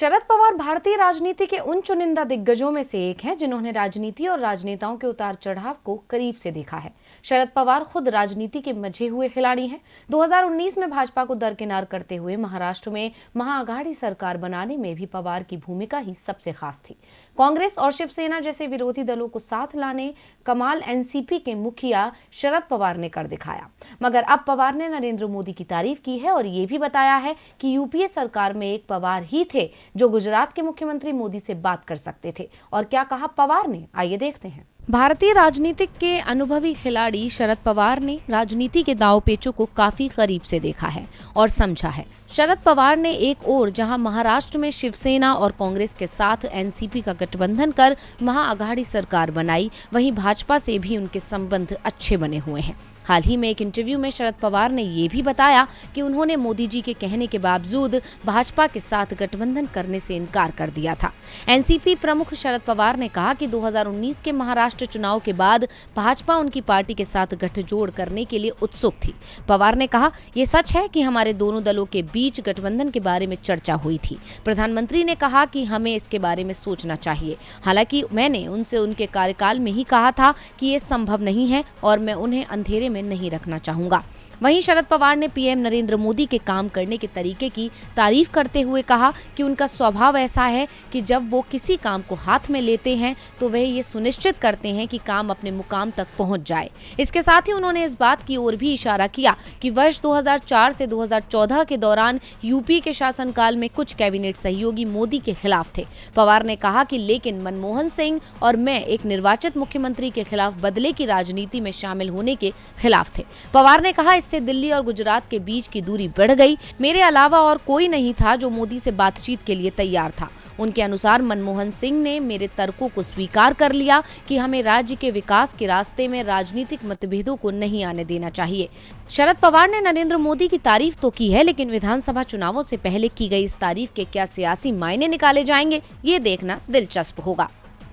शरद पवार भारतीय राजनीति के उन चुनिंदा दिग्गजों में से एक हैं जिन्होंने राजनीति और राजनेताओं के उतार चढ़ाव को करीब से देखा है। शरद पवार खुद राजनीति के मंझे हुए खिलाड़ी हैं। 2019 में भाजपा को दरकिनार करते हुए महाराष्ट्र में महाअघाड़ी सरकार बनाने में भी पवार की भूमिका ही सबसे खास थी। कांग्रेस और शिवसेना जैसे विरोधी दलों को साथ लाने कमाल एनसीपी के मुखिया शरद पवार ने कर दिखाया। मगर अब पवार ने नरेंद्र मोदी की तारीफ की है और ये भी बताया है कि यूपीए सरकार में एक पवार ही थे जो गुजरात के मुख्यमंत्री मोदी से बात कर सकते थे। और क्या कहा पवार ने, आइए देखते हैं। भारतीय राजनीतिक के अनुभवी खिलाड़ी शरद पवार ने राजनीति के दांव-पेचों को काफी करीब से देखा है और समझा है। शरद पवार ने एक ओर जहां महाराष्ट्र में शिवसेना और कांग्रेस के साथ एनसीपी का गठबंधन कर महाअघाड़ी सरकार बनाई, वहीं भाजपा से भी उनके संबंध अच्छे बने हुए हैं। हाल ही में एक इंटरव्यू में शरद पवार ने ये भी बताया कि उन्होंने मोदी जी के कहने के बावजूद भाजपा के साथ गठबंधन करने से इनकार कर दिया था। एनसीपी प्रमुख शरद पवार ने कहा कि 2019 के महाराष्ट्र चुनाव के बाद भाजपा उनकी पार्टी के साथ गठजोड़ करने के लिए उत्सुक थी। पवार ने कहा, ये सच है कि हमारे दोनों दलों के बीच गठबंधन के बारे में चर्चा हुई थी। प्रधानमंत्री ने कहा कि हमें इसके बारे में सोचना चाहिए। हालांकि मैंने उनसे उनके कार्यकाल में ही कहा था कि ये संभव नहीं है और मैं उन्हें अंधेरे में नहीं रखना चाहूंगा। वहीं शरद पवार ने पीएम नरेंद्र मोदी के काम करने के तरीके की तारीफ करते हुए कहा कि उनका स्वभाव ऐसा है कि जब वो किसी काम को हाथ में लेते हैं तो वह ये सुनिश्चित करते हैं कि काम अपने मुकाम तक पहुंच जाए। इसके साथ ही उन्होंने इस बात की ओर भी इशारा किया कि वर्ष 2004 से 2014 के दौरान यूपी के शासनकाल में कुछ कैबिनेट सहयोगी मोदी के खिलाफ थे। पवार ने कहा कि लेकिन मनमोहन सिंह और मैं एक निर्वाचित मुख्यमंत्री के खिलाफ बदले की राजनीति में शामिल होने के खिलाफ थे। पवार ने कहा, इससे दिल्ली और गुजरात के बीच की दूरी बढ़ गई। मेरे अलावा और कोई नहीं था जो मोदी से बातचीत के लिए तैयार था। उनके अनुसार मनमोहन सिंह ने मेरे तर्कों को स्वीकार कर लिया कि हमें राज्य के विकास के रास्ते में राजनीतिक मतभेदों को नहीं आने देना चाहिए। शरद पवार ने नरेंद्र मोदी की तारीफ तो की है, लेकिन विधानसभा चुनावों से पहले की गई इस तारीफ के क्या सियासी मायने निकाले जाएंगे, ये देखना दिलचस्प होगा।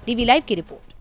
टीवी लाइव की रिपोर्ट।